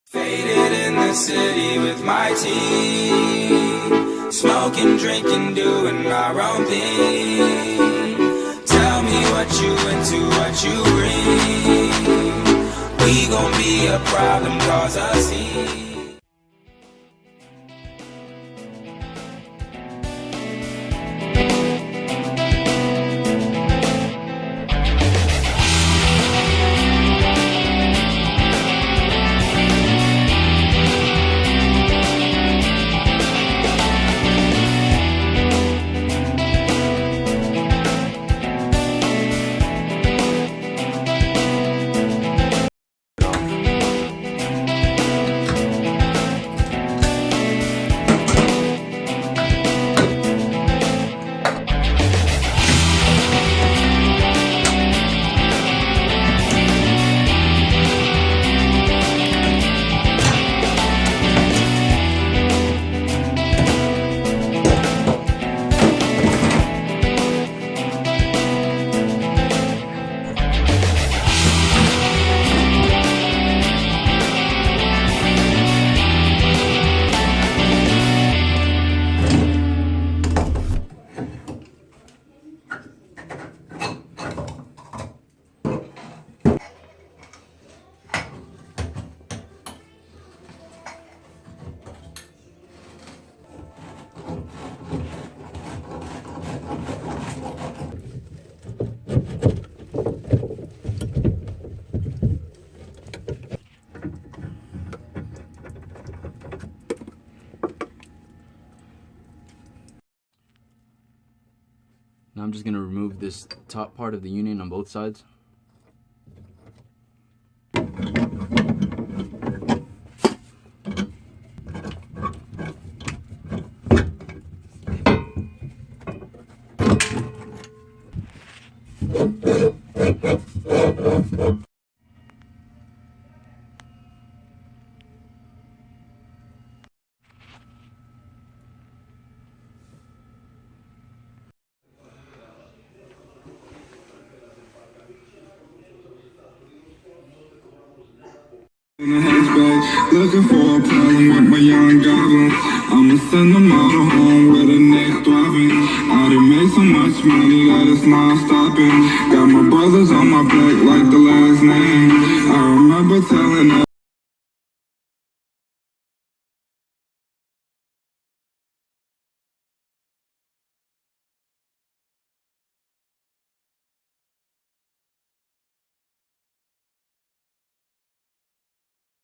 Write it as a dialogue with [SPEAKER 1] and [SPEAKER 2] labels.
[SPEAKER 1] Faded in the city with my team, smoking, drinking, doing our own thing. Tell me what you into, what you bring. We gon' be a problem, cause a scene.
[SPEAKER 2] Now I'm just going to remove this top part of the union on both sides.
[SPEAKER 3] In a hatchback, looking for a problem with my young goblin. I'ma send them all to home with a neck throbbing. I done made so much money that it's non-stopping. Got my brothers on my back like the last name. I remember telling them